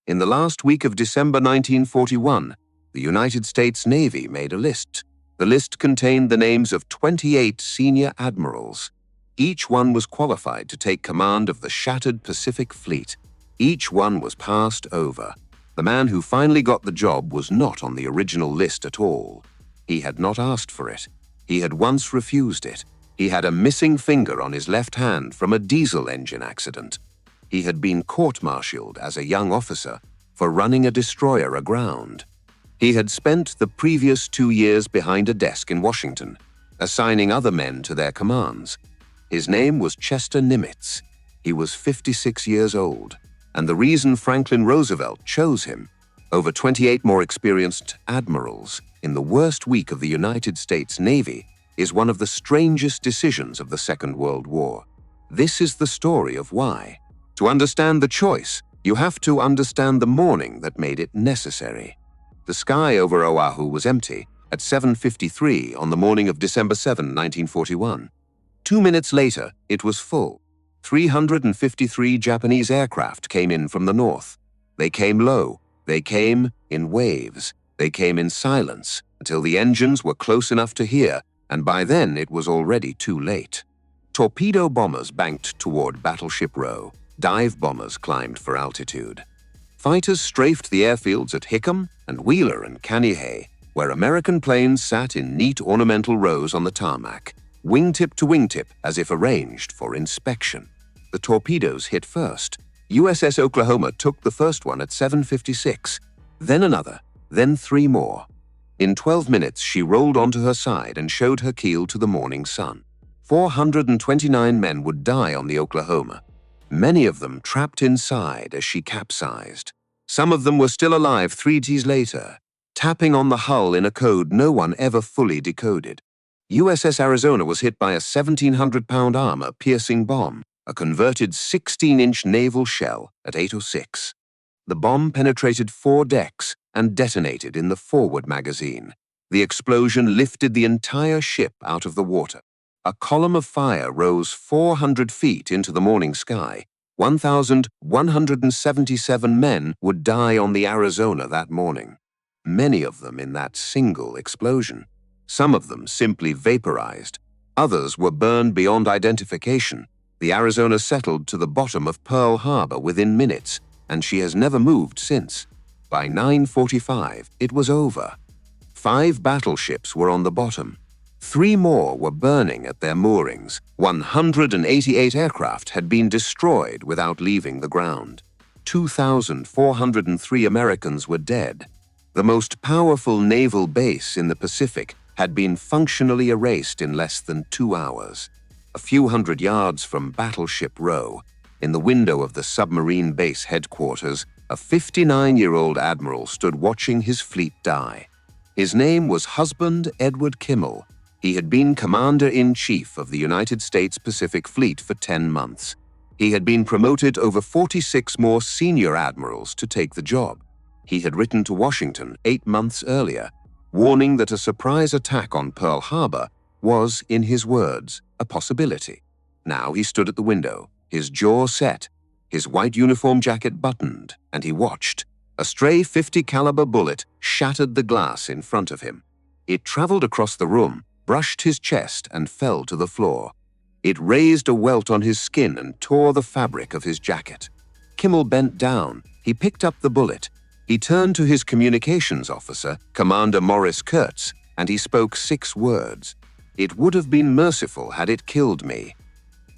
In the last week of December 1941, the United States Navy made a list. The list contained the names of 28 senior admirals. Each one was qualified to take command of the shattered Pacific Fleet. Each one was passed over. The man who finally got the job was not on the original list at all. He had not asked for it. He had once refused it. He had a missing finger on his left hand from a diesel engine accident. He had been court-martialed as a young officer for running a destroyer aground. He had spent the previous 2 years behind a desk in Washington, assigning other men to their commands. His name was Chester Nimitz. He was 56 years old, and the reason Franklin Roosevelt chose him over 28 more experienced admirals in the worst week of the United States Navy is one of the strangest decisions of the Second World War. This is the story of why. To understand the choice, you have to understand the morning that made it necessary. The sky over Oahu was empty at 7:53 on the morning of December 7, 1941. 2 minutes later, it was full. 353 Japanese aircraft came in from the north. They came low. They came in waves. They came in silence until the engines were close enough to hear, and by then it was already too late. Torpedo bombers banked toward Battleship Row. Dive bombers climbed for altitude. Fighters strafed the airfields at Hickam and Wheeler and Kaneohe, where American planes sat in neat ornamental rows on the tarmac, wingtip to wingtip as if arranged for inspection. The torpedoes hit first. USS Oklahoma took the first one at 7:56, then another, then 3 more. In 12 minutes, she rolled onto her side and showed her keel to the morning sun. 429 men would die on the Oklahoma, many of them trapped inside as she capsized. Some of them were still alive 3 days later, tapping on the hull in a code no one ever fully decoded. USS Arizona was hit by a 1,700-pound armor-piercing bomb, a converted 16-inch naval shell at 8:06. The bomb penetrated 4 decks and detonated in the forward magazine. The explosion lifted the entire ship out of the water. A column of fire rose 400 feet into the morning sky. 1,177 men would die on the Arizona that morning, many of them in that single explosion. Some of them simply vaporized. Others were burned beyond identification. The Arizona settled to the bottom of Pearl Harbor within minutes, and she has never moved since. By 9:45, it was over. 5 battleships were on the bottom. 3 more were burning at their moorings. 188 aircraft had been destroyed without leaving the ground. 2,403 Americans were dead. The most powerful naval base in the Pacific had been functionally erased in less than 2 hours. A few hundred yards from Battleship Row, in the window of the submarine base headquarters, a 59-year-old admiral stood watching his fleet die. His name was Husband Edward Kimmel. He had been Commander-in-Chief of the United States Pacific Fleet for 10 months. He had been promoted over 46 more senior admirals to take the job. He had written to Washington 8 months earlier, warning that a surprise attack on Pearl Harbor was, in his words, a possibility. Now he stood at the window, his jaw set, his white uniform jacket buttoned, and he watched. A stray .50 caliber bullet shattered the glass in front of him. It traveled across the room, brushed his chest, and fell to the floor. It raised a welt on his skin and tore the fabric of his jacket. Kimmel bent down. He picked up the bullet. He turned to his communications officer, Commander Morris Kurtz, and he spoke 6 words. "It would have been merciful had it killed me."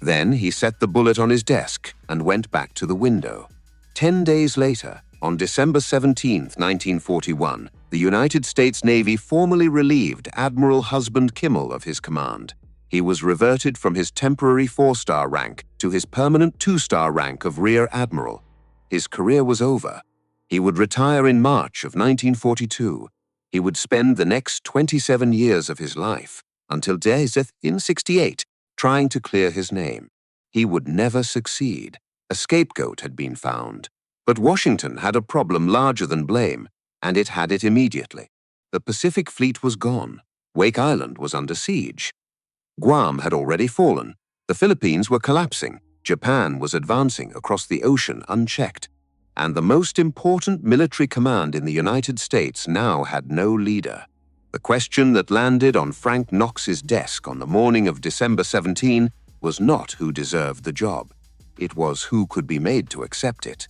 Then he set the bullet on his desk and went back to the window. 10 days later, on December 17, 1941, the United States Navy formally relieved Admiral Husband Kimmel of his command. He was reverted from his temporary 4-star rank to his permanent 2-star rank of Rear Admiral. His career was over. He would retire in March of 1942. He would spend the next 27 years of his life, until death in 68, trying to clear his name. He would never succeed. A scapegoat had been found. But Washington had a problem larger than blame, and it had it immediately. The Pacific Fleet was gone. Wake Island was under siege. Guam had already fallen. The Philippines were collapsing. Japan was advancing across the ocean unchecked. and the most important military command in the United States now had no leader. The question that landed on Frank Knox's desk on the morning of December 17 was not who deserved the job. It was who could be made to accept it.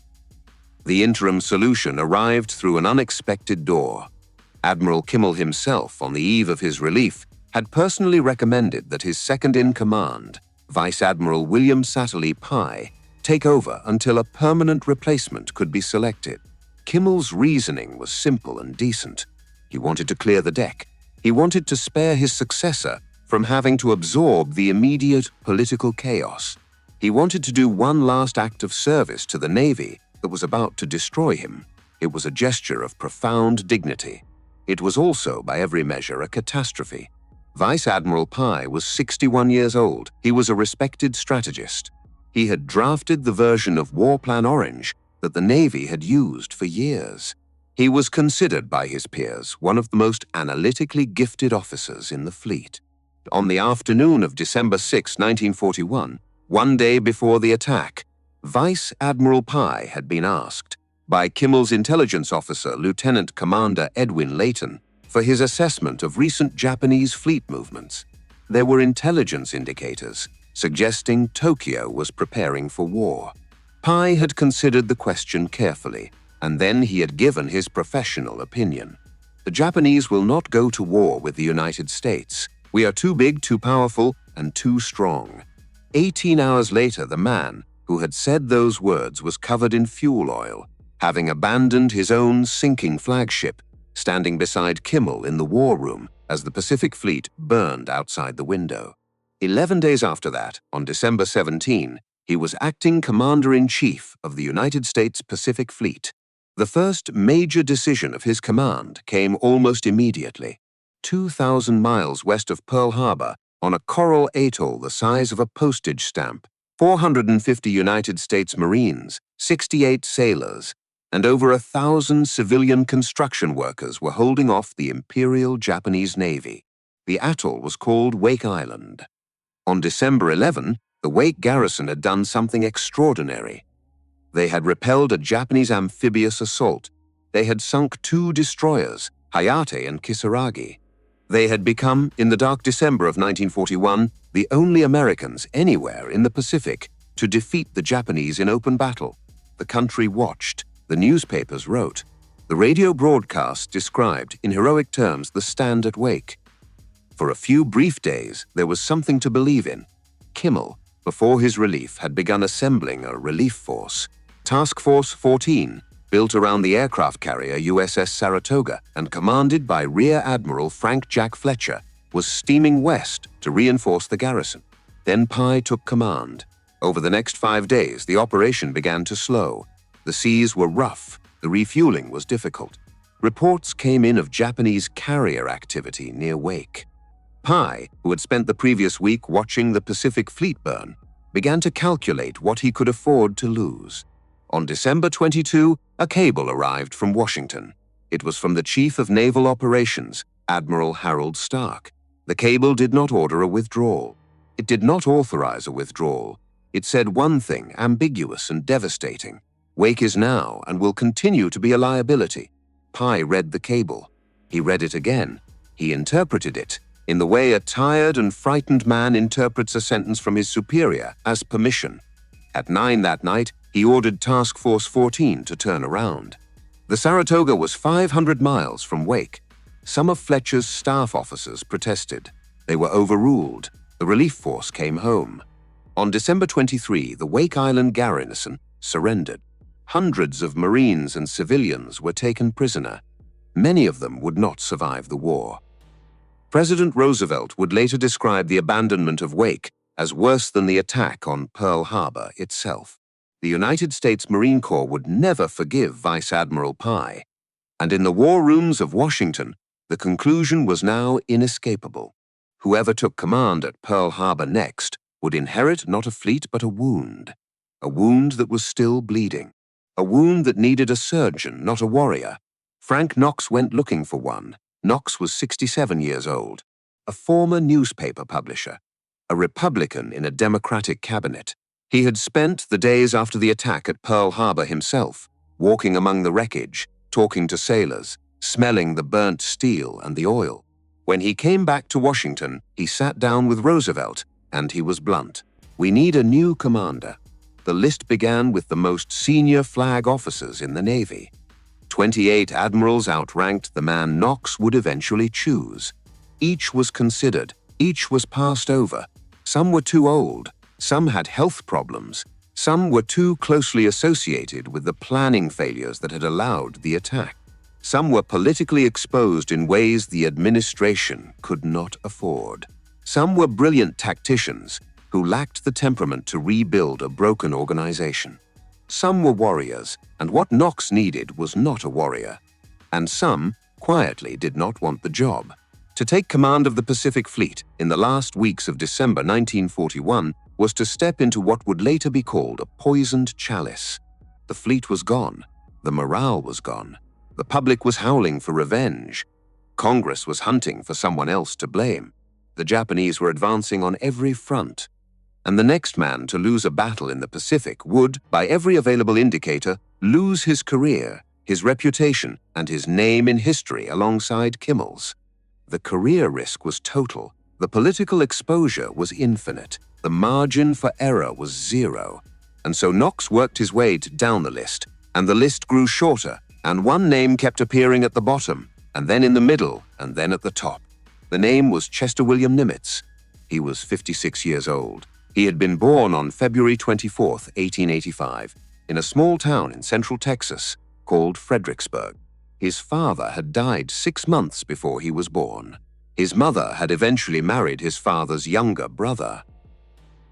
The interim solution arrived through an unexpected door. Admiral Kimmel himself, on the eve of his relief, had personally recommended that his second-in-command, Vice Admiral William Satterlee Pye, take over until a permanent replacement could be selected. Kimmel's reasoning was simple and decent. He wanted to clear the deck. He wanted to spare his successor from having to absorb the immediate political chaos. He wanted to do one last act of service to the Navy that was about to destroy him. It was a gesture of profound dignity. It was also, by every measure, a catastrophe. Vice Admiral Pye was 61 years old. He was a respected strategist. He had drafted the version of War Plan Orange that the Navy had used for years. He was considered by his peers one of the most analytically gifted officers in the fleet. On the afternoon of December 6, 1941, one day before the attack, Vice Admiral Pye had been asked by Kimmel's intelligence officer, Lieutenant Commander Edwin Layton, for his assessment of recent Japanese fleet movements. There were intelligence indicators suggesting Tokyo was preparing for war. Pye had considered the question carefully, and then he had given his professional opinion. The Japanese will not go to war with the United States. We are too big, too powerful, and too strong. 18 hours later, the man who had said those words was covered in fuel oil, having abandoned his own sinking flagship, standing beside Kimmel in the war room as the Pacific Fleet burned outside the window. 11 days after that, on December 17, he was acting Commander-in-Chief of the United States Pacific Fleet. The first major decision of his command came almost immediately. 2,000 miles west of Pearl Harbor, on a coral atoll the size of a postage stamp, 450 United States Marines, 68 sailors, and over 1,000 civilian construction workers were holding off the Imperial Japanese Navy. The atoll was called Wake Island. On December 11, the Wake garrison had done something extraordinary. They had repelled a Japanese amphibious assault. They had sunk 2 destroyers, Hayate and Kisaragi. They had become, in the dark December of 1941, the only Americans anywhere in the Pacific to defeat the Japanese in open battle. The country watched. The newspapers wrote. The radio broadcast described, in heroic terms, the stand at Wake. For a few brief days, there was something to believe in. Kimmel, before his relief, had begun assembling a relief force. Task Force 14, built around the aircraft carrier USS Saratoga and commanded by Rear Admiral Frank Jack Fletcher, was steaming west to reinforce the garrison. Then Pye took command. Over the next 5 days, the operation began to slow. The seas were rough. The refueling was difficult. Reports came in of Japanese carrier activity near Wake. Pye, who had spent the previous week watching the Pacific Fleet burn, began to calculate what he could afford to lose. On December 22, a cable arrived from Washington. It was from the Chief of Naval Operations, Admiral Harold Stark. The cable did not order a withdrawal. It did not authorize a withdrawal. It said one thing, ambiguous and devastating. Wake is now and will continue to be a liability. Pye read the cable. He read it again. He interpreted it in the way a tired and frightened man interprets a sentence from his superior as permission. At 9 that night, he ordered Task Force 14 to turn around. The Saratoga was 500 miles from Wake. Some of Fletcher's staff officers protested. They were overruled. The relief force came home. On December 23, the Wake Island garrison surrendered. Hundreds of Marines and civilians were taken prisoner. Many of them would not survive the war. President Roosevelt would later describe the abandonment of Wake as worse than the attack on Pearl Harbor itself. The United States Marine Corps would never forgive Vice Admiral Pye, and in the war rooms of Washington, the conclusion was now inescapable. Whoever took command at Pearl Harbor next would inherit not a fleet but a wound that was still bleeding, a wound that needed a surgeon, not a warrior. Frank Knox went looking for one. Knox was 67 years old, a former newspaper publisher, a Republican in a Democratic cabinet. He had spent the days after the attack at Pearl Harbor himself, walking among the wreckage, talking to sailors, smelling the burnt steel and the oil. When he came back to Washington, he sat down with Roosevelt, and he was blunt. "We need a new commander." The list began with the most senior flag officers in the Navy. 28 admirals outranked the man Knox would eventually choose. Each was considered, each was passed over. Some were too old, some had health problems, some were too closely associated with the planning failures that had allowed the attack. Some were politically exposed in ways the administration could not afford. Some were brilliant tacticians who lacked the temperament to rebuild a broken organization. Some were warriors, and what Knox needed was not a warrior. And some, quietly, did not want the job. To take command of the Pacific Fleet in the last weeks of December 1941 was to step into what would later be called a poisoned chalice. The fleet was gone. The morale was gone. The public was howling for revenge. Congress was hunting for someone else to blame. The Japanese were advancing on every front. And the next man to lose a battle in the Pacific would, by every available indicator, lose his career, his reputation, and his name in history alongside Kimmel's. The career risk was total. The political exposure was infinite. The margin for error was zero. And so Knox worked his way down the list, and the list grew shorter, and one name kept appearing at the bottom, and then in the middle, and then at the top. The name was Chester William Nimitz. He was 56 years old. He had been born on February 24, 1885, in a small town in central Texas called Fredericksburg. His father had died 6 months before he was born. His mother had eventually married his father's younger brother.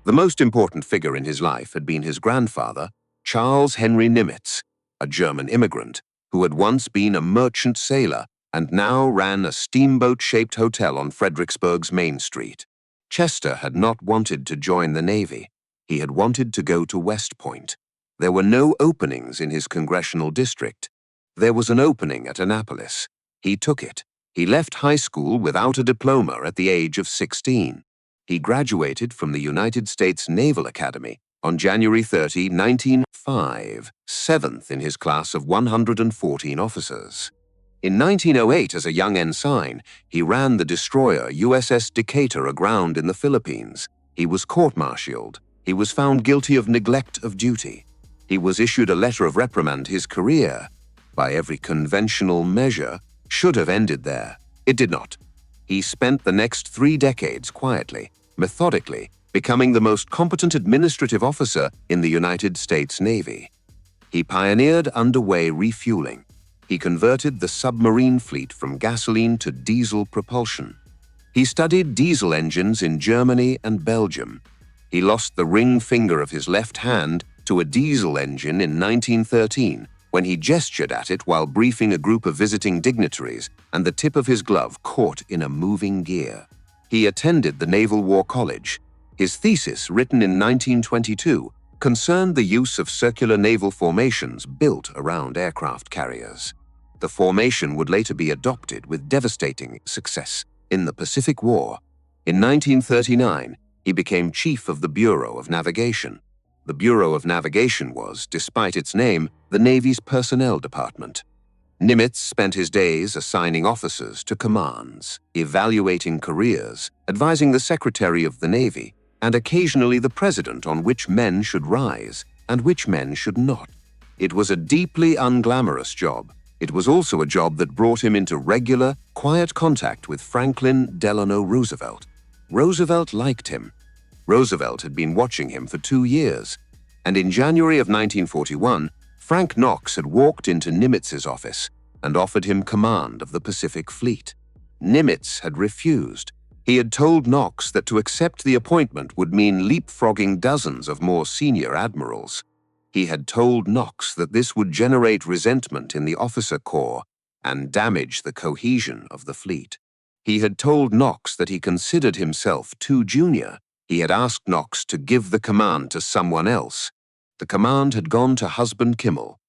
The most important figure in his life had been his grandfather, Charles Henry Nimitz, a German immigrant who had once been a merchant sailor and now ran a steamboat-shaped hotel on Fredericksburg's Main Street. Chester had not wanted to join the Navy. He had wanted to go to West Point. There were no openings in his congressional district. There was an opening at Annapolis. He took it. He left high school without a diploma at the age of 16. He graduated from the United States Naval Academy on January 30, 1905, 7th in his class of 114 officers. In 1908, as a young ensign, he ran the destroyer USS Decatur aground in the Philippines. He was court-martialed. He was found guilty of neglect of duty. He was issued a letter of reprimand. His career, by every conventional measure, should have ended there. It did not. He spent the next 3 decades quietly, methodically, becoming the most competent administrative officer in the United States Navy. He pioneered underway refueling. He converted the submarine fleet from gasoline to diesel propulsion. He studied diesel engines in Germany and Belgium. He lost the ring finger of his left hand to a diesel engine in 1913 when he gestured at it while briefing a group of visiting dignitaries, and the tip of his glove caught in a moving gear. He attended the Naval War College. His thesis, written in 1922, concerned the use of circular naval formations built around aircraft carriers. The formation would later be adopted with devastating success in the Pacific War. In 1939, he became chief of the Bureau of Navigation. The Bureau of Navigation was, despite its name, the Navy's personnel department. Nimitz spent his days assigning officers to commands, evaluating careers, advising the Secretary of the Navy, and occasionally the President on which men should rise and which men should not. It was a deeply unglamorous job. It was also a job that brought him into regular, quiet contact with Franklin Delano Roosevelt. Roosevelt liked him. Roosevelt had been watching him for 2 years, and in January of 1941, Frank Knox had walked into Nimitz's office and offered him command of the Pacific Fleet. Nimitz had refused. He had told Knox that to accept the appointment would mean leapfrogging dozens of more senior admirals. He had told Knox that this would generate resentment in the officer corps and damage the cohesion of the fleet. He had told Knox that he considered himself too junior. He had asked Knox to give the command to someone else. The command had gone to husband Kimmel.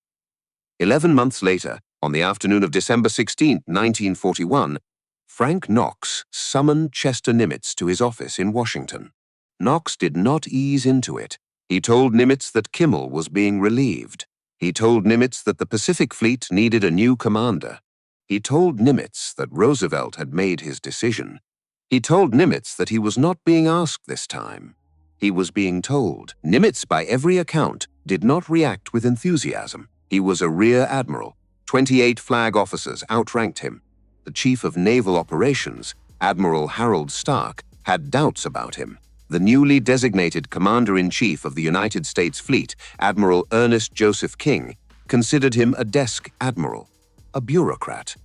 11 months later, on the afternoon of December 16, 1941, Frank Knox summoned Chester Nimitz to his office in Washington. Knox did not ease into it. He told Nimitz that Kimmel was being relieved. He told Nimitz that the Pacific Fleet needed a new commander. He told Nimitz that Roosevelt had made his decision. He told Nimitz that he was not being asked this time. He was being told. Nimitz, by every account, did not react with enthusiasm. He was a rear admiral. 28 flag officers outranked him. The chief of naval operations, Admiral Harold Stark, had doubts about him. The newly designated Commander-in-Chief of the United States Fleet, Admiral Ernest Joseph King, considered him a desk admiral, a bureaucrat,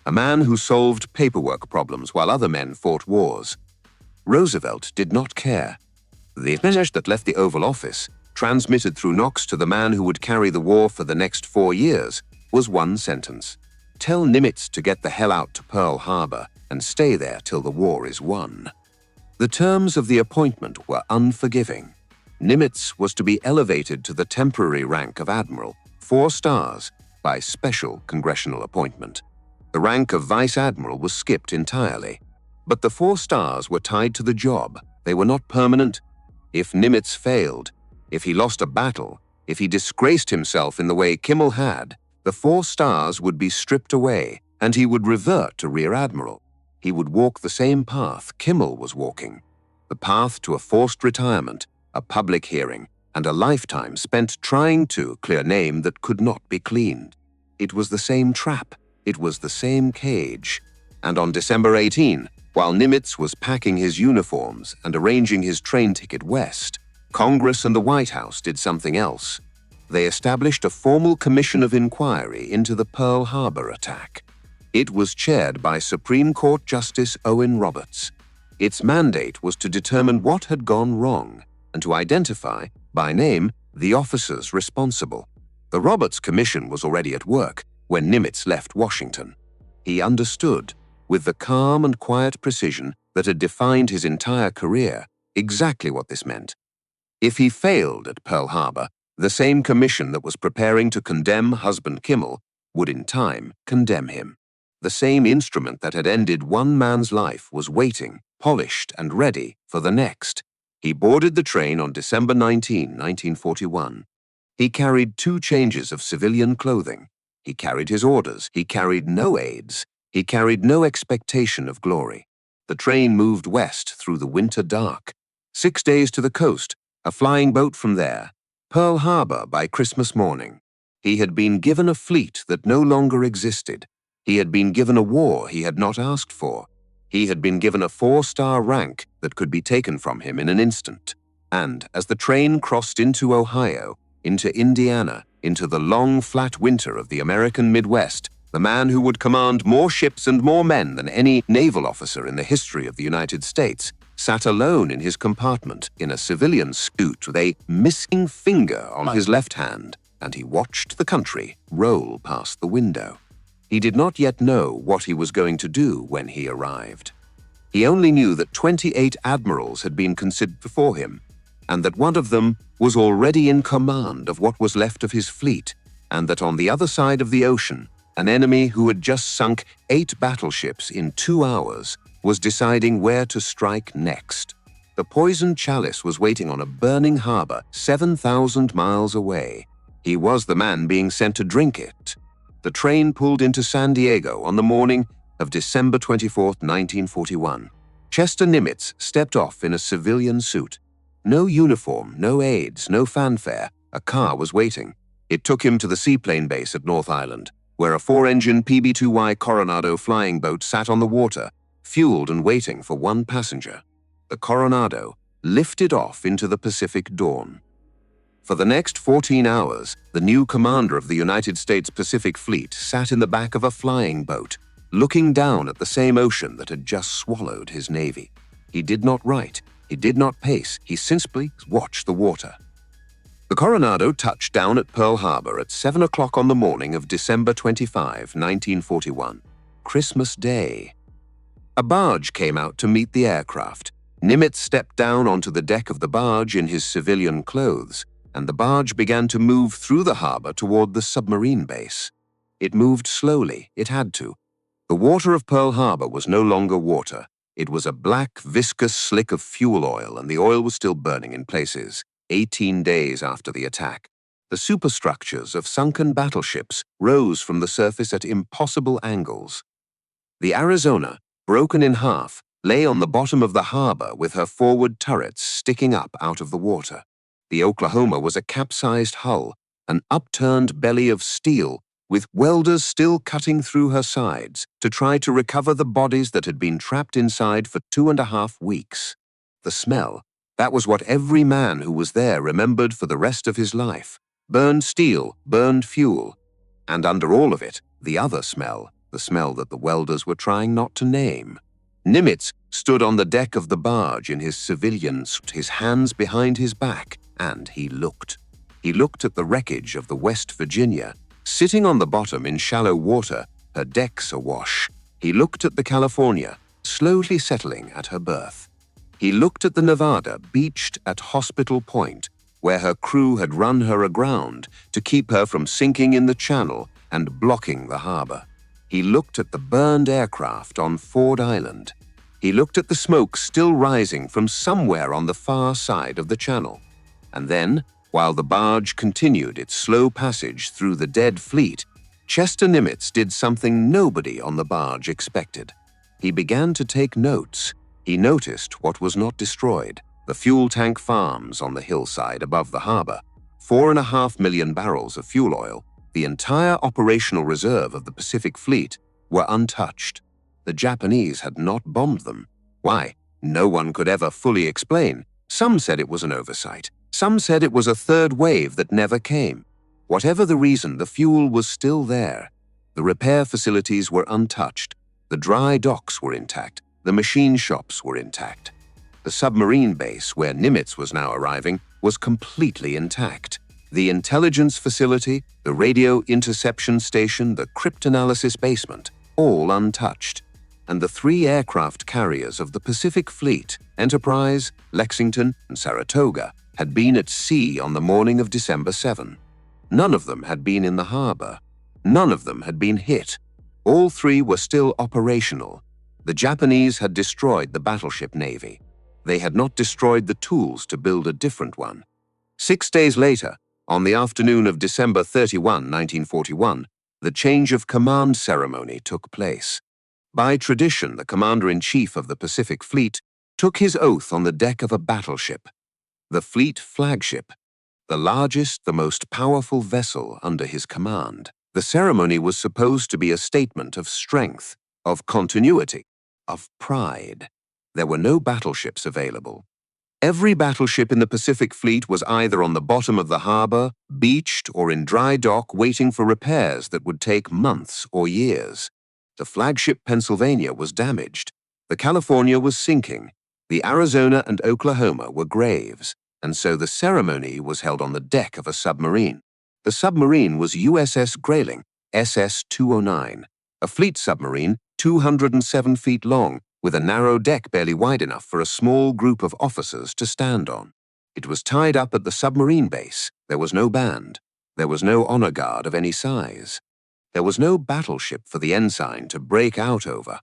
a man who solved paperwork problems while other men fought wars. Roosevelt did not care. The message that left the Oval Office, transmitted through Knox to the man who would carry the war for the next 4 years, was one sentence. Tell Nimitz to get the hell out to Pearl Harbor and stay there till the war is won. The terms of the appointment were unforgiving. Nimitz was to be elevated to the temporary rank of Admiral, 4 stars, by special congressional appointment. The rank of Vice Admiral was skipped entirely. But the 4 stars were tied to the job. They were not permanent. If Nimitz failed, if he lost a battle, if he disgraced himself in the way Kimmel had, the 4 stars would be stripped away, and he would revert to Rear Admiral. He would walk the same path Kimmel was walking, the path to a forced retirement, a public hearing, and a lifetime spent trying to clear a name that could not be cleaned. It was the same trap. It was the same cage. And on December 18, while Nimitz was packing his uniforms and arranging his train ticket west, Congress and the White House did something else. They established a formal commission of inquiry into the Pearl Harbor attack. It was chaired by Supreme Court Justice Owen Roberts. Its mandate was to determine what had gone wrong and to identify, by name, the officers responsible. The Roberts Commission was already at work when Nimitz left Washington. He understood, with the calm and quiet precision that had defined his entire career, exactly what this meant. If he failed at Pearl Harbor, the same commission that was preparing to condemn husband Kimmel would in time condemn him. The same instrument that had ended one man's life was waiting, polished and ready for the next. He boarded the train on December 19, 1941. He carried 2 changes of civilian clothing. He carried his orders. He carried no aids. He carried no expectation of glory. The train moved west through the winter dark. 6 days to the coast, a flying boat from there. Pearl Harbor by Christmas morning. He had been given a fleet that no longer existed. He had been given a war he had not asked for. He had been given a 4-star rank that could be taken from him in an instant. And as the train crossed into Ohio, into Indiana, into the long, flat winter of the American Midwest, the man who would command more ships and more men than any naval officer in the history of the United States, sat alone in his compartment in a civilian suit with a missing finger on his left hand, and he watched the country roll past the window. He did not yet know what he was going to do when he arrived. He only knew that 28 admirals had been considered before him, and that one of them was already in command of what was left of his fleet, and that on the other side of the ocean, an enemy who had just sunk 8 battleships in 2 hours was deciding where to strike next. The poisoned chalice was waiting on a burning harbor 7,000 miles away. He was the man being sent to drink it. The train pulled into San Diego on the morning of December 24, 1941. Chester Nimitz stepped off in a civilian suit. No uniform, no aids, no fanfare. A car was waiting. It took him to the seaplane base at North Island, where a 4-engine PB-2Y Coronado flying boat sat on the water, fueled and waiting for one passenger. The Coronado lifted off into the Pacific dawn. For the next 14 hours, the new commander of the United States Pacific Fleet sat in the back of a flying boat, looking down at the same ocean that had just swallowed his navy. He did not write. He did not pace. He simply watched the water. The Coronado touched down at Pearl Harbor at 7 o'clock on the morning of December 25, 1941, Christmas Day. A barge came out to meet the aircraft. Nimitz stepped down onto the deck of the barge in his civilian clothes, and the barge began to move through the harbor toward the submarine base. It moved slowly. It had to. The water of Pearl Harbor was no longer water. It was a black, viscous slick of fuel oil, and the oil was still burning in places, 18 days after the attack. The superstructures of sunken battleships rose from the surface at impossible angles. The Arizona, broken in half, lay on the bottom of the harbor with her forward turrets sticking up out of the water. The Oklahoma was a capsized hull, an upturned belly of steel, with welders still cutting through her sides to try to recover the bodies that had been trapped inside for 2.5 weeks. The smell, that was what every man who was there remembered for the rest of his life. Burned steel, burned fuel, and under all of it, the other smell, the smell that the welders were trying not to name. Nimitz stood on the deck of the barge in his civilian suit, his hands behind his back, and he looked. He looked at the wreckage of the West Virginia, sitting on the bottom in shallow water, her decks awash. He looked at the California, slowly settling at her berth. He looked at the Nevada, beached at Hospital Point, where her crew had run her aground to keep her from sinking in the channel and blocking the harbor. He looked at the burned aircraft on Ford Island. He looked at the smoke still rising from somewhere on the far side of the channel. And then, while the barge continued its slow passage through the dead fleet, Chester Nimitz did something nobody on the barge expected. He began to take notes. He noticed what was not destroyed: the fuel tank farms on the hillside above the harbor, 4.5 million barrels of fuel oil, the entire operational reserve of the Pacific Fleet, were untouched. The Japanese had not bombed them. Why? No one could ever fully explain. Some said it was an oversight. Some said it was a third wave that never came. Whatever the reason, the fuel was still there. The repair facilities were untouched. The dry docks were intact. The machine shops were intact. The submarine base, where Nimitz was now arriving, was completely intact. The intelligence facility, the radio interception station, the cryptanalysis basement, all untouched. And the 3 aircraft carriers of the Pacific Fleet, Enterprise, Lexington, and Saratoga, had been at sea on the morning of December 7. None of them had been in the harbor. None of them had been hit. All 3 were still operational. The Japanese had destroyed the battleship navy. They had not destroyed the tools to build a different one. 6 days later, on the afternoon of December 31, 1941, the change of command ceremony took place. By tradition, the commander-in-chief of the Pacific Fleet took his oath on the deck of a battleship, the fleet flagship, the largest, the most powerful vessel under his command. The ceremony was supposed to be a statement of strength, of continuity, of pride. There were no battleships available. Every battleship in the Pacific Fleet was either on the bottom of the harbor, beached, or in dry dock waiting for repairs that would take months or years. The flagship Pennsylvania was damaged. The California was sinking. The Arizona and Oklahoma were graves, and so the ceremony was held on the deck of a submarine. The submarine was USS Grayling, SS-209, a fleet submarine 207 feet long, with a narrow deck barely wide enough for a small group of officers to stand on. It was tied up at the submarine base. There was no band. There was no honor guard of any size. There was no battleship for the ensign to break out over.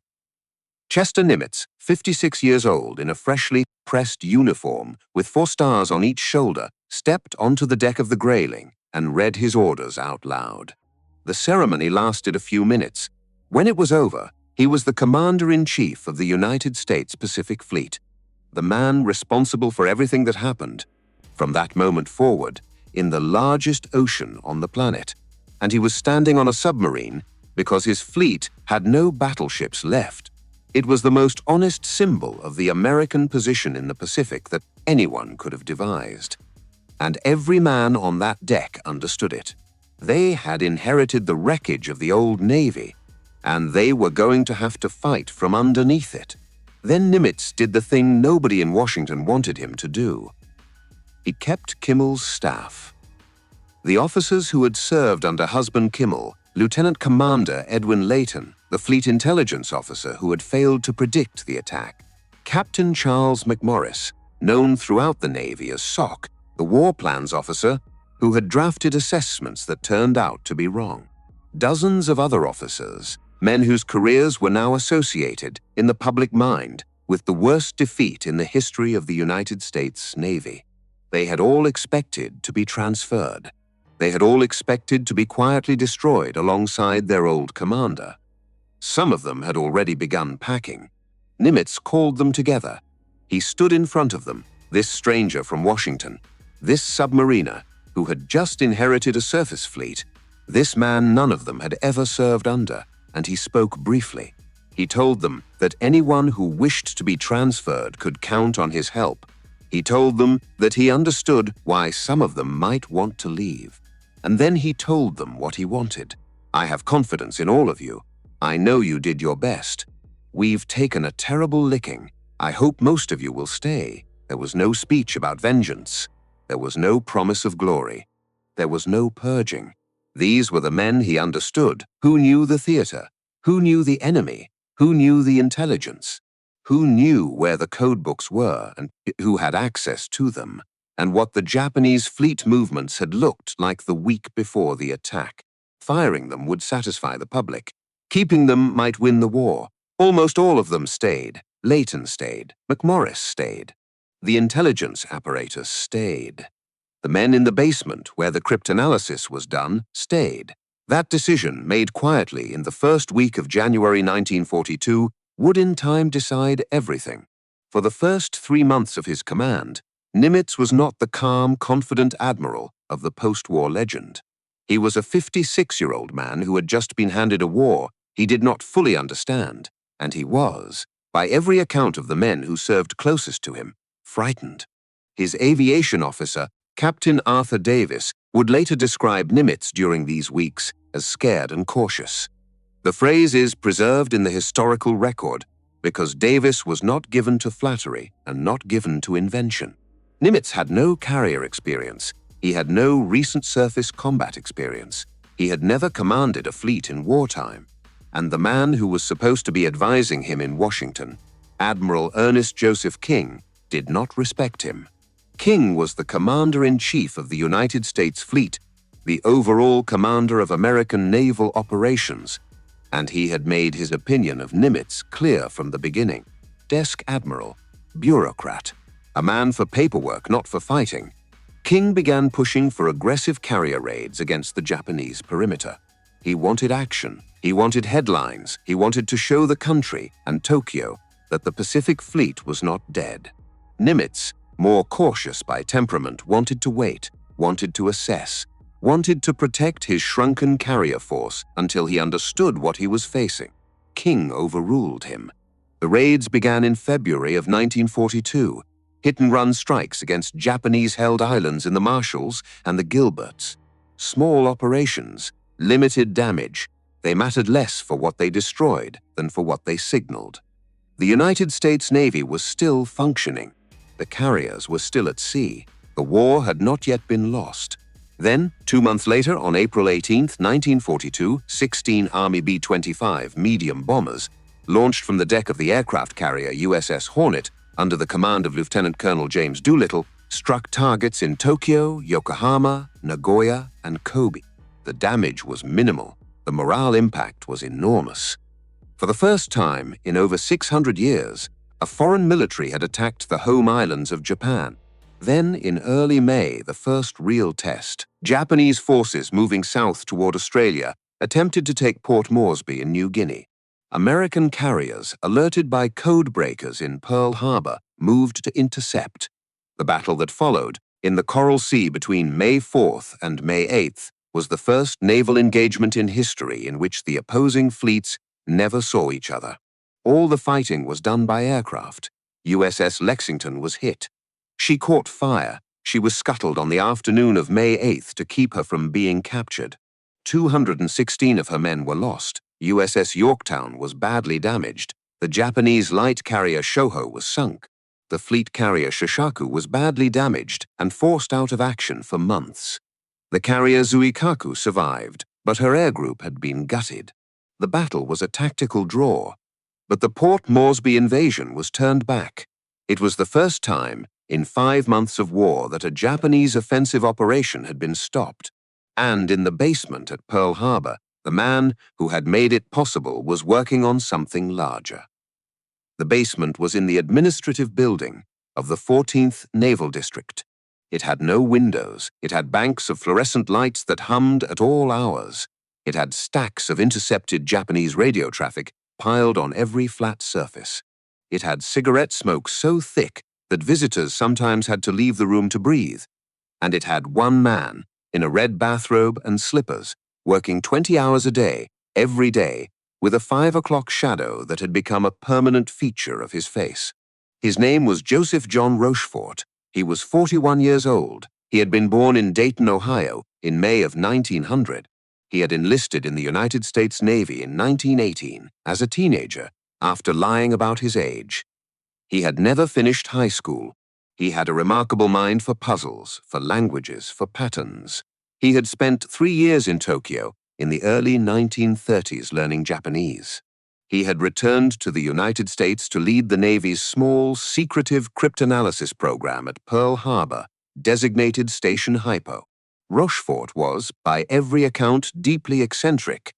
Chester Nimitz, 56 years old, in a freshly pressed uniform with 4 stars on each shoulder, stepped onto the deck of the Grayling and read his orders out loud. The ceremony lasted a few minutes. When it was over, he was the commander-in-chief of the United States Pacific Fleet, the man responsible for everything that happened, from that moment forward, in the largest ocean on the planet. And he was standing on a submarine because his fleet had no battleships left. It was the most honest symbol of the American position in the Pacific that anyone could have devised. And every man on that deck understood it. They had inherited the wreckage of the old Navy, and they were going to have to fight from underneath it. Then Nimitz did the thing nobody in Washington wanted him to do. He kept Kimmel's staff. The officers who had served under husband Kimmel, Lieutenant Commander Edwin Layton, the fleet intelligence officer who had failed to predict the attack, Captain Charles McMorris, known throughout the Navy as SOC, the war plans officer who had drafted assessments that turned out to be wrong. Dozens of other officers, men whose careers were now associated, in the public mind, with the worst defeat in the history of the United States Navy. They had all expected to be transferred. They had all expected to be quietly destroyed alongside their old commander. Some of them had already begun packing. Nimitz called them together. He stood in front of them, this stranger from Washington, this submariner who had just inherited a surface fleet, this man none of them had ever served under, and he spoke briefly. He told them that anyone who wished to be transferred could count on his help. He told them that he understood why some of them might want to leave. And then he told them what he wanted. I have confidence in all of you. I know you did your best. We've taken a terrible licking. I hope most of you will stay. There was no speech about vengeance. There was no promise of glory. There was no purging. These were the men he understood, who knew the theater, who knew the enemy, who knew the intelligence, who knew where the codebooks were and who had access to them, and what the Japanese fleet movements had looked like the week before the attack. Firing them would satisfy the public. Keeping them might win the war. Almost all of them stayed. Layton stayed. McMorris stayed. The intelligence apparatus stayed. The men in the basement, where the cryptanalysis was done, stayed. That decision, made quietly in the first week of January 1942, would in time decide everything. For the first 3 months of his command, Nimitz was not the calm, confident admiral of the post-war legend. He was a 56-year-old man who had just been handed a war he did not fully understand, and he was, by every account of the men who served closest to him, frightened. His aviation officer, Captain Arthur Davis, would later describe Nimitz during these weeks as scared and cautious. The phrase is preserved in the historical record because Davis was not given to flattery and not given to invention. Nimitz had no carrier experience. He had no recent surface combat experience. He had never commanded a fleet in wartime. And the man who was supposed to be advising him in Washington, Admiral Ernest Joseph King, did not respect him. King was the commander-in-chief of the United States Fleet, the overall commander of American naval operations, and he had made his opinion of Nimitz clear from the beginning. Desk admiral, bureaucrat, a man for paperwork, not for fighting. King began pushing for aggressive carrier raids against the Japanese perimeter. He wanted action. He wanted headlines. He wanted to show the country and Tokyo that the Pacific Fleet was not dead. Nimitz, more cautious by temperament, wanted to wait, wanted to assess, wanted to protect his shrunken carrier force until he understood what he was facing. King overruled him. The raids began in February of 1942, hit-and-run strikes against Japanese-held islands in the Marshalls and the Gilberts. Small operations, limited damage. They mattered less for what they destroyed than for what they signaled. The United States Navy was still functioning. The carriers were still at sea. The war had not yet been lost. Then, 2 months later, on April 18, 1942, 16 Army B-25 medium bombers, launched from the deck of the aircraft carrier USS Hornet under the command of Lieutenant Colonel James Doolittle, struck targets in Tokyo, Yokohama, Nagoya, and Kobe. The damage was minimal. The morale impact was enormous. For the first time in over 600 years, a foreign military had attacked the home islands of Japan. Then, in early May, the first real test, Japanese forces moving south toward Australia attempted to take Port Moresby in New Guinea. American carriers, alerted by code breakers in Pearl Harbor, moved to intercept. The battle that followed, in the Coral Sea between May 4th and May 8th, was the first naval engagement in history in which the opposing fleets never saw each other. All the fighting was done by aircraft. USS Lexington was hit. She caught fire. She was scuttled on the afternoon of May 8th to keep her from being captured. 216 of her men were lost. USS Yorktown was badly damaged. The Japanese light carrier Shoho was sunk. The fleet carrier Shishaku was badly damaged and forced out of action for months. The carrier Zuikaku survived, but her air group had been gutted. The battle was a tactical draw, but the Port Moresby invasion was turned back. It was the first time in 5 months of war that a Japanese offensive operation had been stopped. And in the basement at Pearl Harbor, the man who had made it possible was working on something larger. The basement was in the administrative building of the 14th Naval District. It had no windows. It had banks of fluorescent lights that hummed at all hours. It had stacks of intercepted Japanese radio traffic piled on every flat surface. It had cigarette smoke so thick that visitors sometimes had to leave the room to breathe. And it had one man, in a red bathrobe and slippers, working 20 hours a day, every day, with a 5 o'clock shadow that had become a permanent feature of his face. His name was Joseph John Rochefort. He was 41 years old. He had been born in Dayton, Ohio, in May of 1900. He had enlisted in the United States Navy in 1918 as a teenager after lying about his age. He had never finished high school. He had a remarkable mind for puzzles, for languages, for patterns. He had spent 3 years in Tokyo in the early 1930s learning Japanese. He had returned to the United States to lead the Navy's small, secretive cryptanalysis program at Pearl Harbor, designated Station Hypo. Rochefort was, by every account, deeply eccentric.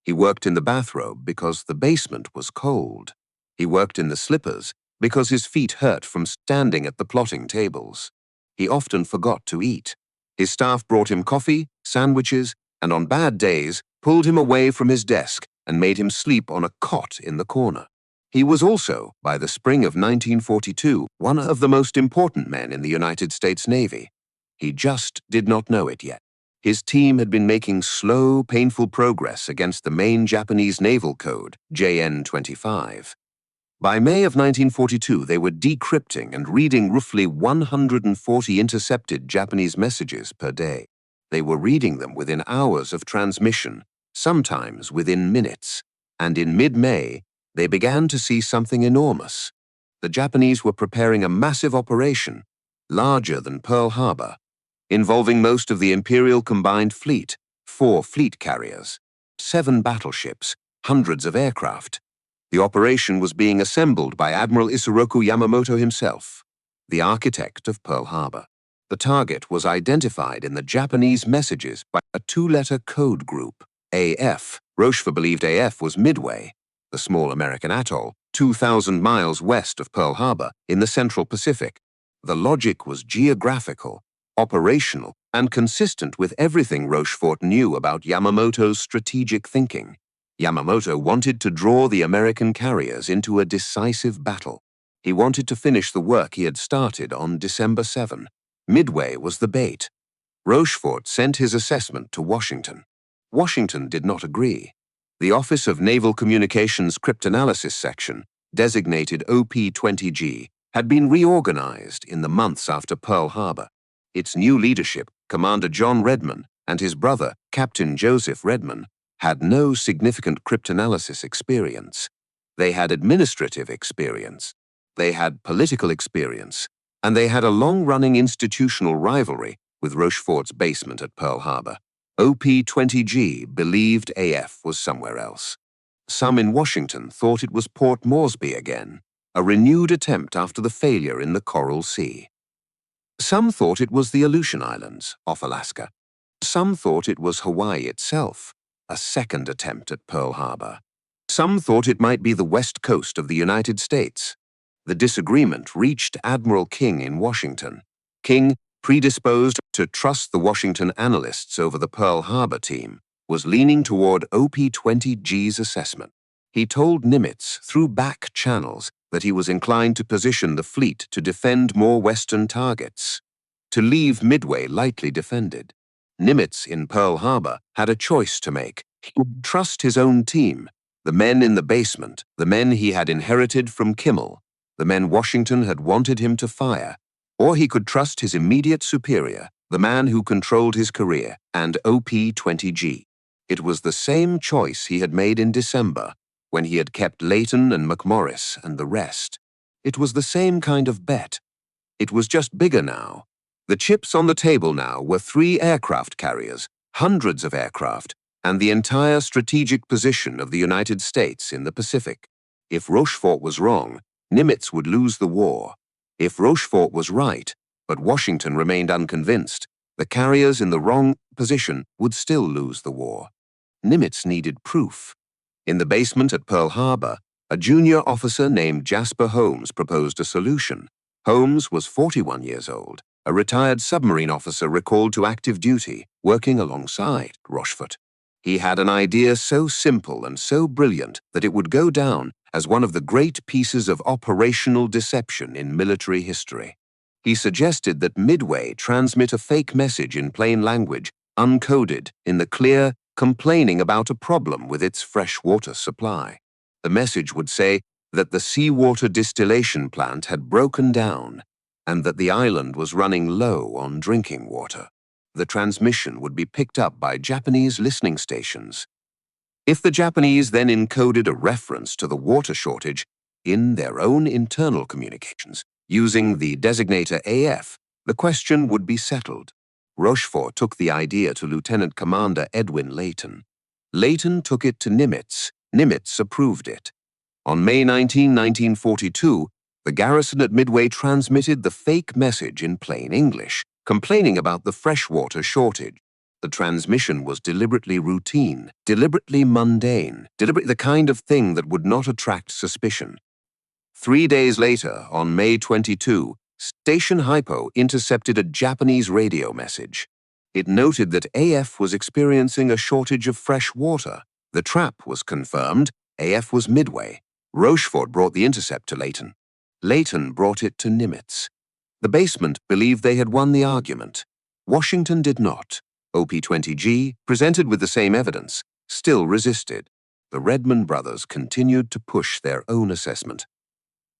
He worked in the bathrobe because the basement was cold. He worked in the slippers because his feet hurt from standing at the plotting tables. He often forgot to eat. His staff brought him coffee, sandwiches, and on bad days pulled him away from his desk and made him sleep on a cot in the corner. He was also, by the spring of 1942, one of the most important men in the United States Navy. He just did not know it yet. His team had been making slow, painful progress against the main Japanese naval code, JN-25. By May of 1942, they were decrypting and reading roughly 140 intercepted Japanese messages per day. They were reading them within hours of transmission, sometimes within minutes, and in mid-May, they began to see something enormous. The Japanese were preparing a massive operation, larger than Pearl Harbor, involving most of the Imperial Combined Fleet, 4 fleet carriers, 7 battleships, hundreds of aircraft. The operation was being assembled by Admiral Isoroku Yamamoto himself, the architect of Pearl Harbor. The target was identified in the Japanese messages by a 2-letter code group, AF. Rochefort believed AF was Midway, the small American atoll, 2,000 miles west of Pearl Harbor in the Central Pacific. The logic was geographical, operational, and consistent with everything Rochefort knew about Yamamoto's strategic thinking. Yamamoto wanted to draw the American carriers into a decisive battle. He wanted to finish the work he had started on December 7. Midway was the bait. Rochefort sent his assessment to Washington. Washington did not agree. The Office of Naval Communications Cryptanalysis Section, designated OP-20G, had been reorganized in the months after Pearl Harbor. Its new leadership, Commander John Redman and his brother, Captain Joseph Redman, had no significant cryptanalysis experience. They had administrative experience. They had political experience. And they had a long-running institutional rivalry with Rochefort's basement at Pearl Harbor. OP-20G believed AF was somewhere else. Some in Washington thought it was Port Moresby again, a renewed attempt after the failure in the Coral Sea. Some thought it was the Aleutian Islands, off Alaska. Some thought it was Hawaii itself, a second attempt at Pearl Harbor. Some thought it might be the west coast of the United States. The disagreement reached Admiral King in Washington. King, predisposed to trust the Washington analysts over the Pearl Harbor team, was leaning toward OP-20G's assessment. He told Nimitz through back channels that he was inclined to position the fleet to defend more western targets, to leave Midway lightly defended. Nimitz in Pearl Harbor had a choice to make. He would trust his own team, the men in the basement, the men he had inherited from Kimmel, the men Washington had wanted him to fire, or he could trust his immediate superior, the man who controlled his career, and OP-20G. It was the same choice he had made in December, when he had kept Layton and McMorris and the rest. It was the same kind of bet. It was just bigger now. The chips on the table now were 3 aircraft carriers, hundreds of aircraft, and the entire strategic position of the United States in the Pacific. If Rochefort was wrong, Nimitz would lose the war. If Rochefort was right, but Washington remained unconvinced, the carriers in the wrong position would still lose the war. Nimitz needed proof. In the basement at Pearl Harbor, a junior officer named Jasper Holmes proposed a solution. Holmes was 41 years old. a retired submarine officer recalled to active duty, working alongside Rochefort. He had an idea so simple and so brilliant that it would go down as one of the great pieces of operational deception in military history. He suggested that Midway transmit a fake message in plain language, uncoded, in the clear, complaining about a problem with its fresh water supply. The message would say that the seawater distillation plant had broken down and that the island was running low on drinking water. The transmission would be picked up by Japanese listening stations. If the Japanese then encoded a reference to the water shortage in their own internal communications, using the designator AF, the question would be settled. Rochefort took the idea to Lieutenant Commander Edwin Layton. Layton took it to Nimitz. Nimitz approved it. On May 19, 1942, the garrison at Midway transmitted the fake message in plain English, complaining about the freshwater shortage. The transmission was deliberately routine, deliberately mundane, deliberately the kind of thing that would not attract suspicion. 3 days later, on May 22, Station Hypo intercepted a Japanese radio message. It noted that AF was experiencing a shortage of fresh water. The trap was confirmed. AF was Midway. Rochefort brought the intercept to Layton. Layton brought it to Nimitz. The basement believed they had won the argument. Washington did not. OP-20G, presented with the same evidence, still resisted. The Redmond brothers continued to push their own assessment.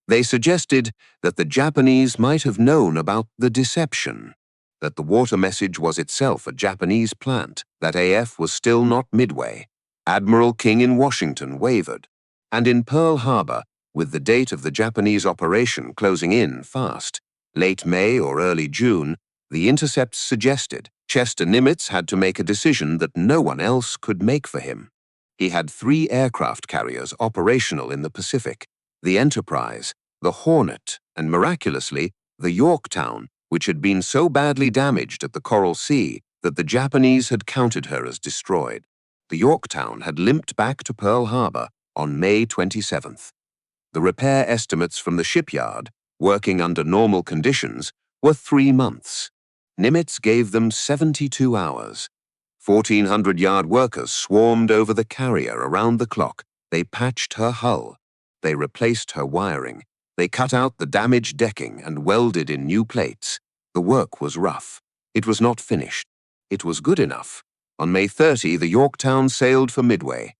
They suggested that the Japanese might have known about the deception, that the water message was itself a Japanese plant, that AF was still not Midway. Admiral King in Washington wavered, and in Pearl Harbor, with the date of the Japanese operation closing in fast, late May or early June, the intercepts suggested Chester Nimitz had to make a decision that no one else could make for him. He had 3 aircraft carriers operational in the Pacific, the Enterprise, the Hornet, and miraculously, the Yorktown, which had been so badly damaged at the Coral Sea that the Japanese had counted her as destroyed. The Yorktown had limped back to Pearl Harbor on May 27th. The repair estimates from the shipyard, working under normal conditions, were 3 months. Nimitz gave them 72 hours. 1,400-yard workers swarmed over the carrier around the clock. They patched her hull. They replaced her wiring. They cut out the damaged decking and welded in new plates. The work was rough. It was not finished. It was good enough. On May 30, the Yorktown sailed for Midway.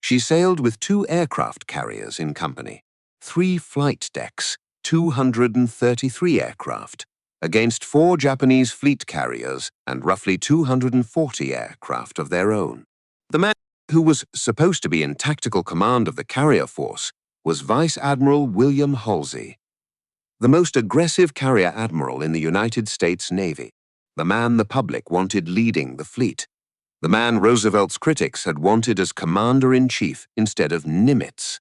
She sailed with 2 aircraft carriers in company, 3 flight decks, 233 aircraft, against 4 Japanese fleet carriers and roughly 240 aircraft of their own. The man who was supposed to be in tactical command of the carrier force was Vice Admiral William Halsey, the most aggressive carrier admiral in the United States Navy, the man the public wanted leading the fleet, the man Roosevelt's critics had wanted as commander-in-chief instead of Nimitz.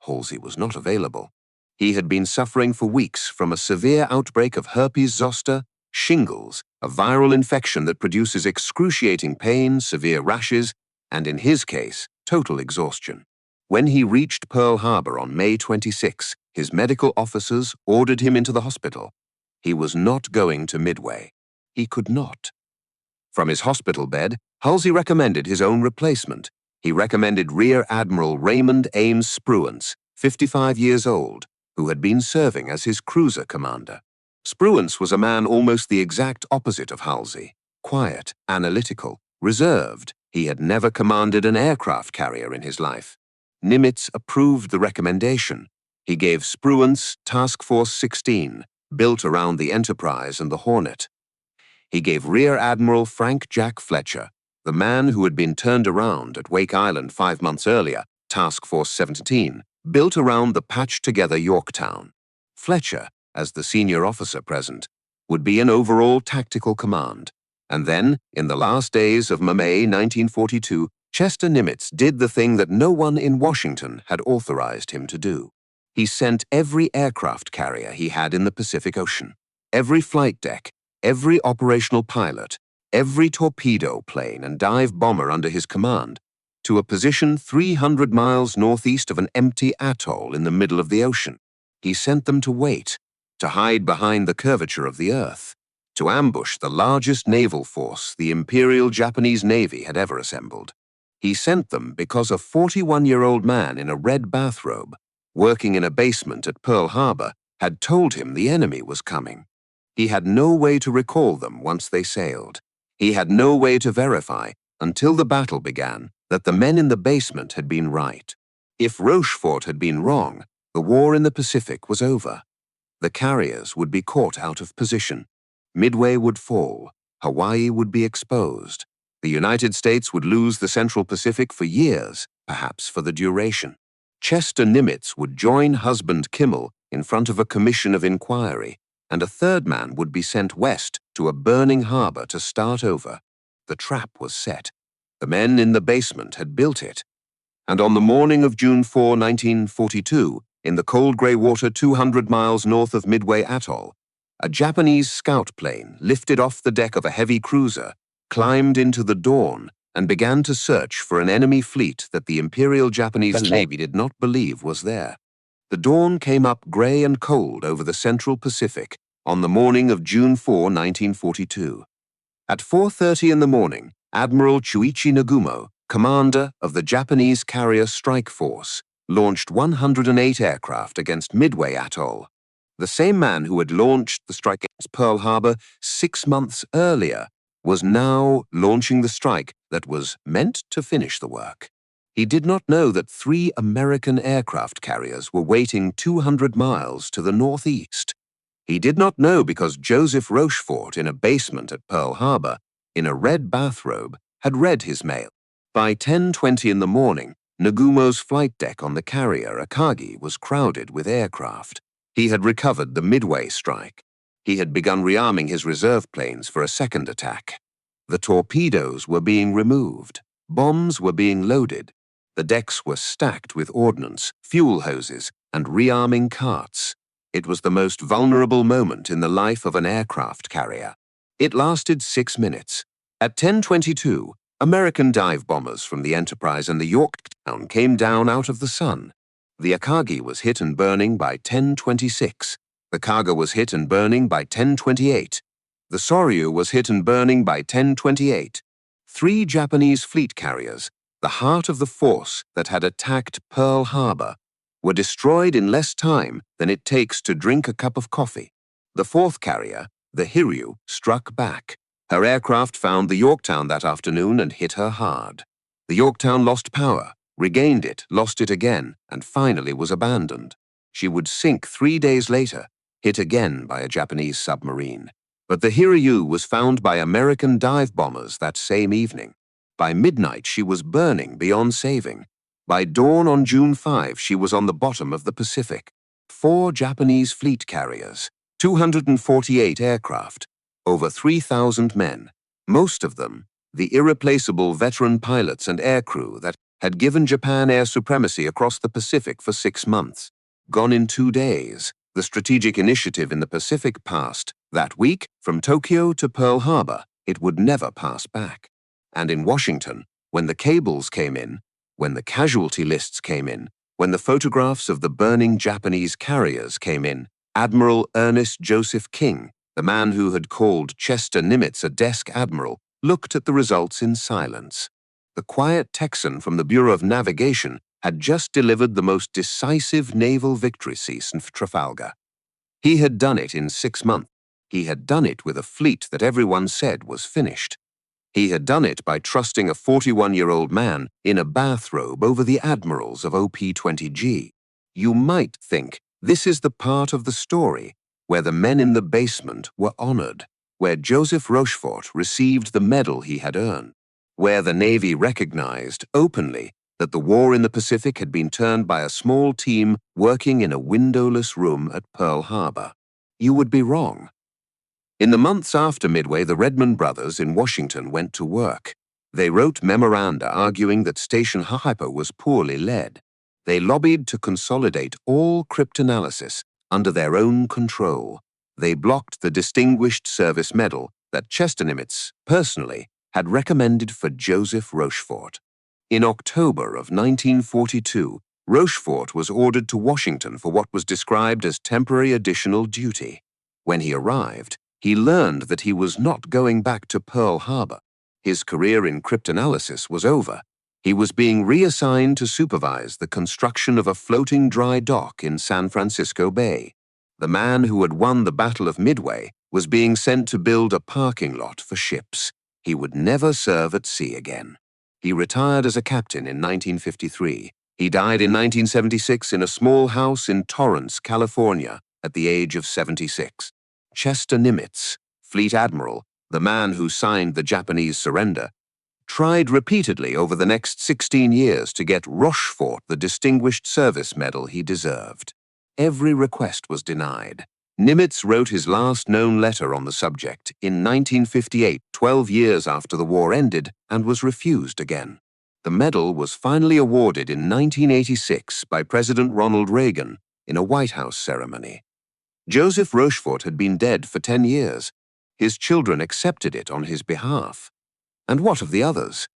Halsey was not available. He had been suffering for weeks from a severe outbreak of herpes zoster, shingles, a viral infection that produces excruciating pain, severe rashes, and in his case, total exhaustion. When he reached Pearl Harbor on May 26, his medical officers ordered him into the hospital. He was not going to Midway. He could not. From his hospital bed, Halsey recommended his own replacement. He recommended Rear Admiral Raymond Ames Spruance, 55 years old, who had been serving as his cruiser commander. Spruance was a man almost the exact opposite of Halsey, quiet, analytical, reserved. He had never commanded an aircraft carrier in his life. Nimitz approved the recommendation. He gave Spruance Task Force 16, built around the Enterprise and the Hornet. He gave Rear Admiral Frank Jack Fletcher, the man who had been turned around at Wake Island 5 months earlier, Task Force 17, built around the patched-together Yorktown. Fletcher, as the senior officer present, would be in overall tactical command. And then, in the last days of May 1942, Chester Nimitz did the thing that no one in Washington had authorized him to do. He sent every aircraft carrier he had in the Pacific Ocean, every flight deck, every operational pilot, every torpedo plane and dive bomber under his command, to a position 300 miles northeast of an empty atoll in the middle of the ocean. He sent them to wait, to hide behind the curvature of the Earth, to ambush the largest naval force the Imperial Japanese Navy had ever assembled. He sent them because a 41-year-old man in a red bathrobe, working in a basement at Pearl Harbor, had told him the enemy was coming. He had no way to recall them once they sailed. He had no way to verify, until the battle began, that the men in the basement had been right. If Rochefort had been wrong, the war in the Pacific was over. The carriers would be caught out of position. Midway would fall. Hawaii would be exposed. The United States would lose the Central Pacific for years, perhaps for the duration. Chester Nimitz would join husband Kimmel in front of a commission of inquiry, and a third man would be sent west to a burning harbor to start over. The trap was set. The men in the basement had built it. And on the morning of June 4, 1942, in the cold gray water 200 miles north of Midway Atoll, a Japanese scout plane lifted off the deck of a heavy cruiser, climbed into the dawn, and began to search for an enemy fleet that the Imperial Japanese Navy did not believe was there. The dawn came up gray and cold over the Central Pacific on the morning of June 4, 1942. At 4:30 in the morning, Admiral Chuichi Nagumo, commander of the Japanese Carrier Strike Force, launched 108 aircraft against Midway Atoll. The same man who had launched the strike against Pearl Harbor 6 months earlier was now launching the strike that was meant to finish the work. He did not know that 3 American aircraft carriers were waiting 200 miles to the northeast. He did not know because Joseph Rochefort, in a basement at Pearl Harbor, in a red bathrobe, had read his mail. By 10:20 in the morning, Nagumo's flight deck on the carrier Akagi was crowded with aircraft. He had recovered the Midway strike. He had begun rearming his reserve planes for a second attack. The torpedoes were being removed. Bombs were being loaded. The decks were stacked with ordnance, fuel hoses, and rearming carts. It was the most vulnerable moment in the life of an aircraft carrier. It lasted 6 minutes. At 10:22, American dive bombers from the Enterprise and the Yorktown came down out of the sun. The Akagi was hit and burning by 10:26. The Kaga was hit and burning by 10:28. The Soryu was hit and burning by 10:28. 3 Japanese fleet carriers, the heart of the force that had attacked Pearl Harbor, were destroyed in less time than it takes to drink a cup of coffee. The 4th carrier, the Hiryu, struck back. Her aircraft found the Yorktown that afternoon and hit her hard. The Yorktown lost power, regained it, lost it again, and finally was abandoned. She would sink 3 days later, hit again by a Japanese submarine. But the Hiryu was found by American dive bombers that same evening. By midnight, she was burning beyond saving. By dawn on June 5, she was on the bottom of the Pacific. 4 Japanese fleet carriers, 248 aircraft, over 3,000 men, most of them the irreplaceable veteran pilots and aircrew that had given Japan air supremacy across the Pacific for 6 months. Gone in 2 days, the strategic initiative in the Pacific passed. That week, from Tokyo to Pearl Harbor, it would never pass back. And in Washington, when the cables came in, when the casualty lists came in, when the photographs of the burning Japanese carriers came in, Admiral Ernest Joseph King, the man who had called Chester Nimitz a desk admiral, looked at the results in silence. The quiet Texan from the Bureau of Navigation had just delivered the most decisive naval victory since Trafalgar. He had done it in 6 months. He had done it with a fleet that everyone said was finished. He had done it by trusting a 41-year-old man in a bathrobe over the admirals of OP-20G. You might think this is the part of the story where the men in the basement were honored, where Joseph Rochefort received the medal he had earned, where the Navy recognized openly that the war in the Pacific had been turned by a small team working in a windowless room at Pearl Harbor. You would be wrong. In the months after Midway, the Redmond brothers in Washington went to work. They wrote memoranda arguing that Station Hyper was poorly led. They lobbied to consolidate all cryptanalysis under their own control. They blocked the Distinguished Service Medal that Chester Nimitz, personally, had recommended for Joseph Rochefort. In October of 1942, Rochefort was ordered to Washington for what was described as temporary additional duty. When he arrived, He learned that he was not going back to Pearl Harbor. His career in cryptanalysis was over. He was being reassigned to supervise the construction of a floating dry dock in San Francisco Bay. The man who had won the Battle of Midway was being sent to build a parking lot for ships. He would never serve at sea again. He retired as a captain in 1953. He died in 1976 in a small house in Torrance, California, at the age of 76. Chester Nimitz, Fleet Admiral, the man who signed the Japanese surrender, tried repeatedly over the next 16 years to get Rochefort the Distinguished Service Medal he deserved. Every request was denied. Nimitz wrote his last known letter on the subject in 1958, 12 years after the war ended, and was refused again. The medal was finally awarded in 1986 by President Ronald Reagan in a White House ceremony. Joseph Rochefort had been dead for 10 years. His children accepted it on his behalf. And what of the others?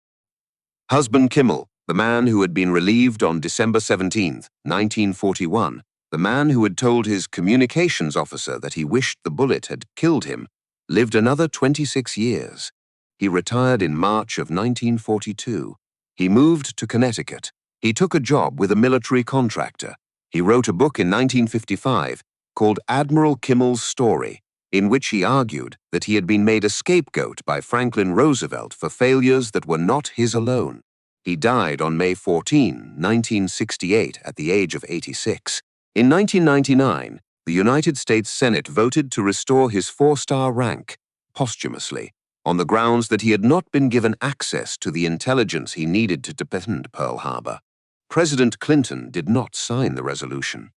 Husband Kimmel, the man who had been relieved on December 17, 1941, the man who had told his communications officer that he wished the bullet had killed him, lived another 26 years. He retired in March of 1942. He moved to Connecticut. He took a job with a military contractor. He wrote a book in 1955 called Admiral Kimmel's Story, in which he argued that he had been made a scapegoat by Franklin Roosevelt for failures that were not his alone. He died on May 14, 1968, at the age of 86. In 1999, the United States Senate voted to restore his 4-star rank, posthumously, on the grounds that he had not been given access to the intelligence he needed to defend Pearl Harbor. President Clinton did not sign the resolution.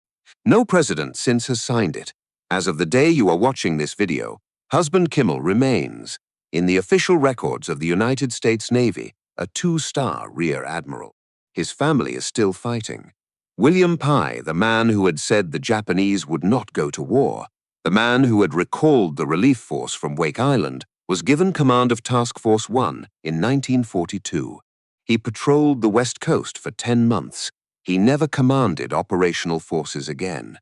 No president since has signed it. As of the day you are watching this video, husband Kimmel remains, in the official records of the United States Navy, a 2-star rear admiral. His family is still fighting. William Pye, the man who had said the Japanese would not go to war, the man who had recalled the relief force from Wake Island, was given command of Task Force 1 in 1942. He patrolled the West Coast for 10 months. He never commanded operational forces again.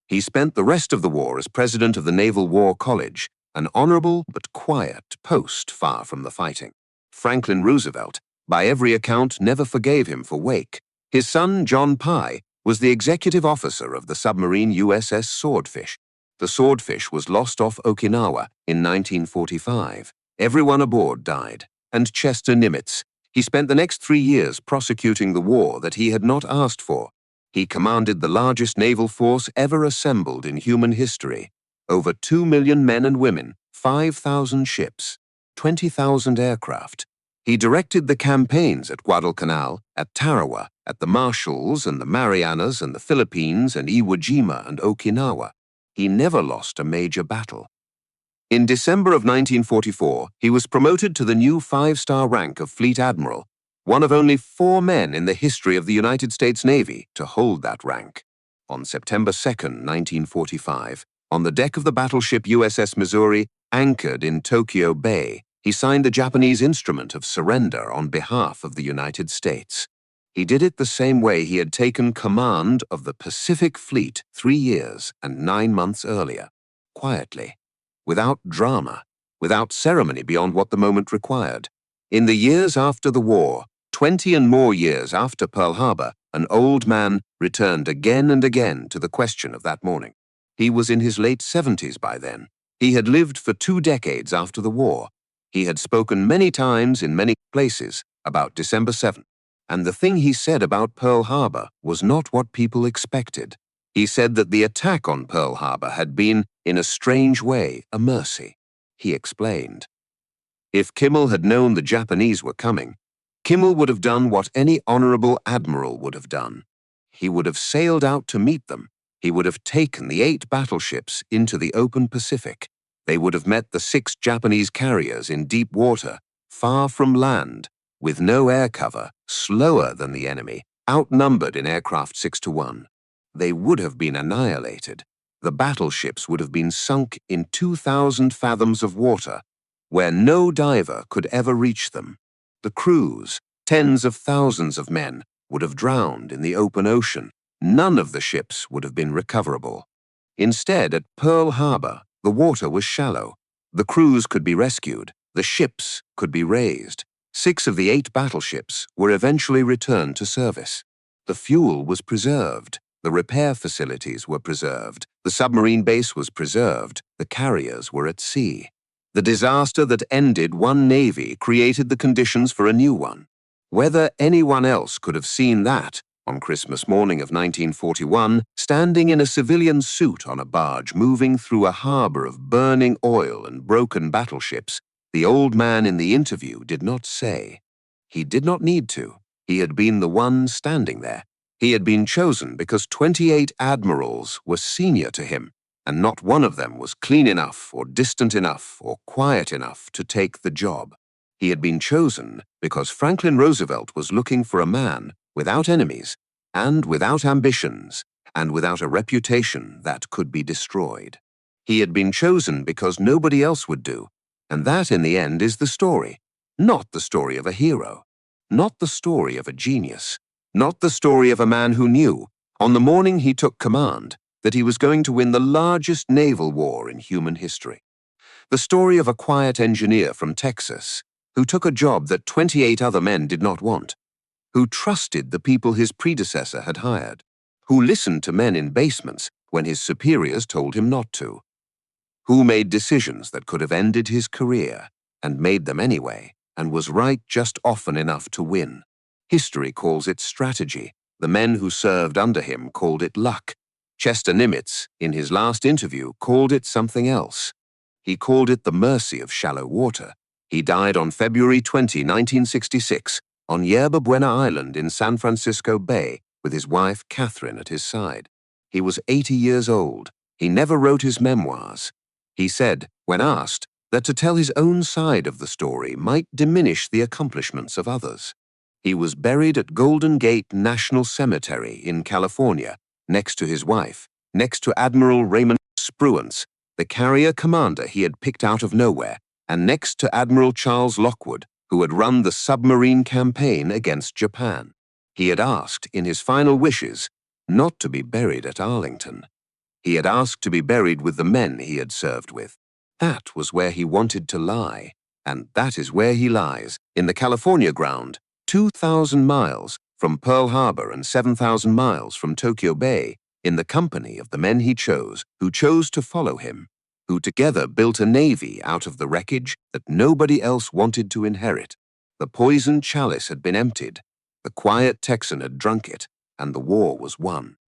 He spent the rest of the war as president of the Naval War College, an honorable but quiet post far from the fighting. Franklin Roosevelt, by every account, never forgave him for Wake. His son, John Pye, was the executive officer of the submarine USS Swordfish. The Swordfish was lost off Okinawa in 1945. Everyone aboard died. And Chester Nimitz. He spent the next 3 years prosecuting the war that he had not asked for. He commanded the largest naval force ever assembled in human history. Over 2 million men and women, 5,000 ships, 20,000 aircraft. He directed the campaigns at Guadalcanal, at Tarawa, at the Marshalls and the Marianas and the Philippines and Iwo Jima and Okinawa. He never lost a major battle. In December of 1944, he was promoted to the new 5-star rank of Fleet Admiral, one of only 4 men in the history of the United States Navy to hold that rank. On September 2, 1945, on the deck of the battleship USS Missouri, anchored in Tokyo Bay, he signed the Japanese instrument of surrender on behalf of the United States. He did it the same way he had taken command of the Pacific Fleet 3 years and 9 months earlier, quietly, without drama, without ceremony beyond what the moment required. In the years after the war, 20 and more years after Pearl Harbor, an old man returned again and again to the question of that morning. He was in his late 70s by then. He had lived for 2 decades after the war. He had spoken many times in many places about December 7th. And the thing he said about Pearl Harbor was not what people expected. He said that the attack on Pearl Harbor had been, in a strange way, a mercy. He explained. If Kimmel had known the Japanese were coming, Kimmel would have done what any honorable admiral would have done. He would have sailed out to meet them. He would have taken the 8 battleships into the open Pacific. They would have met the 6 Japanese carriers in deep water, far from land, with no air cover, slower than the enemy, outnumbered in aircraft 6 to 1. They would have been annihilated. The battleships would have been sunk in 2,000 fathoms of water, where no diver could ever reach them. The crews, tens of thousands of men, would have drowned in the open ocean. None of the ships would have been recoverable. Instead, at Pearl Harbor, the water was shallow. The crews could be rescued, the ships could be raised. 6 of the 8 battleships were eventually returned to service. The fuel was preserved, the repair facilities were preserved, the submarine base was preserved, the carriers were at sea. The disaster that ended one navy created the conditions for a new one. Whether anyone else could have seen that, on Christmas morning of 1941, standing in a civilian suit on a barge moving through a harbor of burning oil and broken battleships, the old man in the interview did not say. He did not need to. He had been the one standing there. He had been chosen because 28 admirals were senior to him, and not one of them was clean enough or distant enough or quiet enough to take the job. He had been chosen because Franklin Roosevelt was looking for a man without enemies, and without ambitions, and without a reputation that could be destroyed. He had been chosen because nobody else would do, and that in the end is the story. Not the story of a hero, not the story of a genius, not the story of a man who knew, on the morning he took command, that he was going to win the largest naval war in human history. The story of a quiet engineer from Texas who took a job that 28 other men did not want, who trusted the people his predecessor had hired, who listened to men in basements when his superiors told him not to, who made decisions that could have ended his career, and made them anyway, and was right just often enough to win. History calls it strategy. The men who served under him called it luck. Chester Nimitz, in his last interview, called it something else. He called it the mercy of shallow water. He died on February 20, 1966, on Yerba Buena Island in San Francisco Bay, with his wife Catherine at his side. He was 80 years old. He never wrote his memoirs. He said, when asked, that to tell his own side of the story might diminish the accomplishments of others. He was buried at Golden Gate National Cemetery in California, next to his wife, next to Admiral Raymond Spruance, the carrier commander he had picked out of nowhere, and next to Admiral Charles Lockwood, who had run the submarine campaign against Japan. He had asked, in his final wishes, not to be buried at Arlington. He had asked to be buried with the men he had served with. That was where he wanted to lie, and that is where he lies, in the California ground, 2,000 miles from Pearl Harbor and 7,000 miles from Tokyo Bay, in the company of the men he chose, who chose to follow him, who together built a navy out of the wreckage that nobody else wanted to inherit. The poisoned chalice had been emptied, the quiet Texan had drunk it, and the war was won.